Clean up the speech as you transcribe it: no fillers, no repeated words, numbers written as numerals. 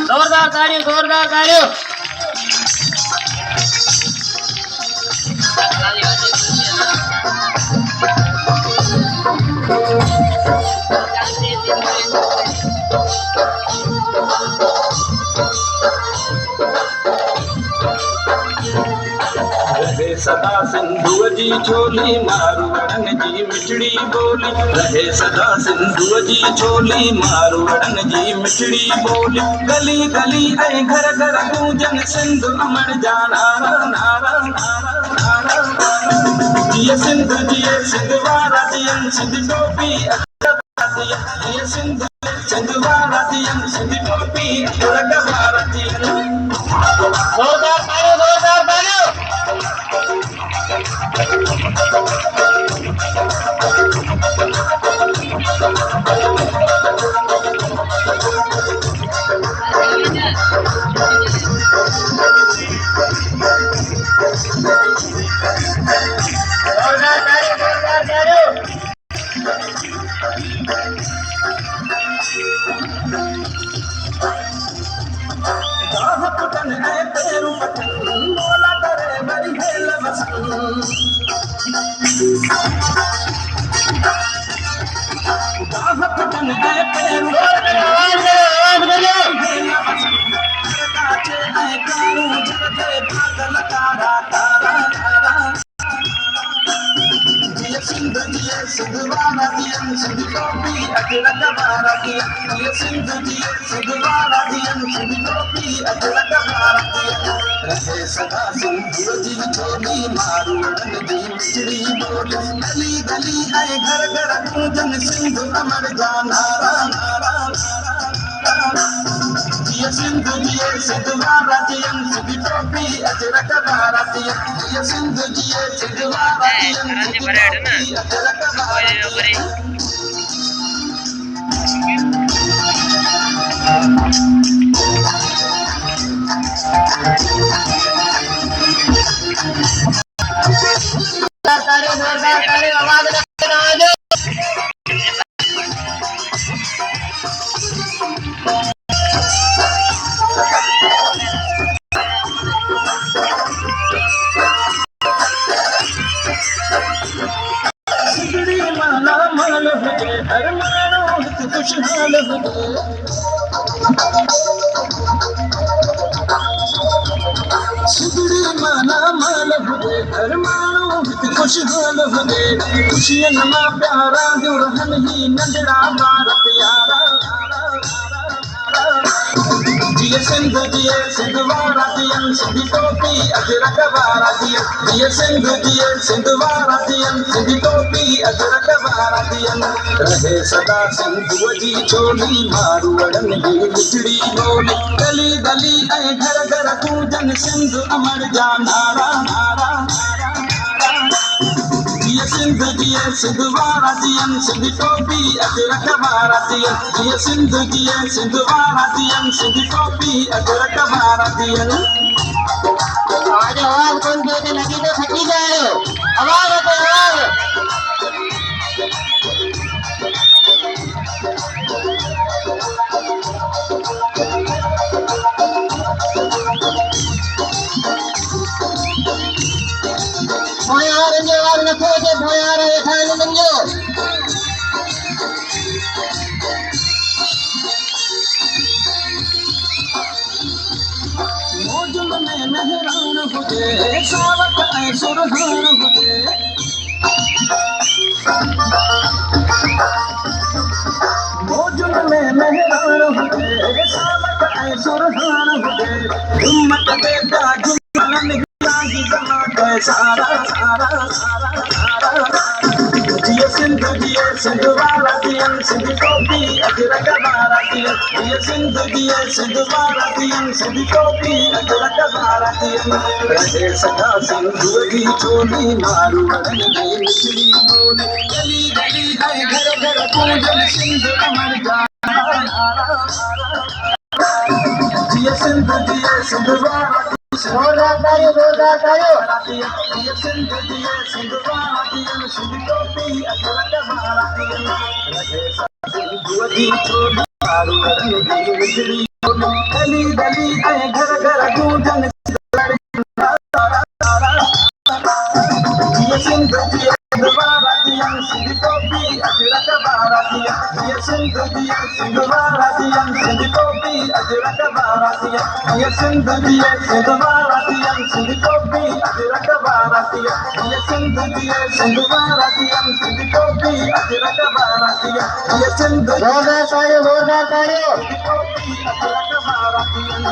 जोरदार तालियों, जोरदार तालियों। रहे सदा सिंधु जी चोली मारवड़न जी मिठड़ी बोली। रहे सदा सिंधु जी चोली मारवड़न जी मिठड़ी बोली। गली गली ऐं घर घर गूंजन सिंधु अमर जा नारा नारा नारा नारा नारा। जिए सिंध जिए सिंध वारा जियन सिंध टोपी जिए सिंध सिंध वारा जियन सिंध टोपी तुरग वारा जियन। जोरदार तालियों, जोरदार तालियों। जोरदार तालियों, जोरदार तालियों। पटन है तेरू पटन मोला करे बड़ी हेल बसन। पटन है तेरू आवाज बोलो। हेल बसन। काचे ऐं कारू जगते पागल तारा तारा तारा। जिए सिंध जिए सिंध वारा जियन सिंध टोपी अजरक वारा जियन। जिए सिंध जिए सिंध वारा जियन सिंध टोपी अजरक वारा जियन। रहे सदा सिंधु जी चोली मारवड़न जी मिठड़ी बोली। गली गली ऐं घर घर गूंजन सिंधु अमर जा नारा नारा नारा। जिए सिंध जिए सिंध वारा जियन सिंध टोपी अजरक वारा जियन। जिए सिंध जिए सिंध वारा जियन सिंध टोपी अजरक वारा जियन। जोरदार तालियों, जोरदार तालियों। आवाज रखना आवाज। सिगड़ी माला माल हुजे हर मानो हित खुशहाल हुजे। सिगड़ी माला माल हुजे हर मानो हित खुशहाल हुजे। खुशियन मां प्यारा जो रहन ही नंढड़ा ॿार प्यारा। जिए सिंध जिए सिंध वारा जियन सिंध टोपी अजरक वारा जियन। जिए सिंध जिए सिंध वारा जियन सिंध टोपी अजरक वारा जियन। रहे सदा सिंधु जी चोली मारवड़न जी मिठड़ी बोली। गली गली ऐं घर घर गूंजन सिंधु अमर जा नारा नारा नारा नारा। जिए सिंध जिए सिंध वारा जियन सिंध टोपी अजरक वारा जियन। जिए सिंध जिए सिंध वारा जियन सिंध टोपी अजरक वारा जियन। आवाज आवाज कौन देते लगी तो थकी जा रहे हो। आवाज होते आवाज। भोयार जो आवाज न खोजे भोयार ये खाने मंजो। मौजुल में मेहरान हुजे सावक ऐं सुरहान हुजे। मौजुल में मेहरान हुजे सावक ऐं सुरहान हुजे। झुमक बेटा झुमन लागी जमा सारा सारा सारा सारा। जिए सिंध जिए सिंध वारा जियन सिंध टोपी अजरक वारा जियन। जिए सिंध जिए सिंध वारा जियन सिंध टोपी अजरक वारा जियन। रहे सदा सिंधु जी चोली मारवड़न जी मिठड़ी बोली। गली गली ऐं घर घर गूंजन सिंधु अमर जा नारा नारा नारा। जिए सिंध जिए सिंध वारा जोरदार तालियों, जोरदार तालियों। ये सिंध दिए सिंध वारातियन सिंध टोपी अजरक वारातियन रहे साधी छोड़ी मारू रंग दी विजड़ी गली गली ऐं घर घर गूंजन ये सिंध दिए सिंध वारातियन सिंध टोपी अजरक वारातियन ये सिंध दिए सिंध वारातियन सिंध टोपी अजरक वारातियन ये सिंध दिए सिंध वारातियन सिंध टोपी अजरक वारातियन ये सिंध दिए सिंध वारातियन सिंध टोपी अजरक वारातियन ये सिंध जोरदार तालियों, जोरदार तालियों। टोपी अजरक वारातियन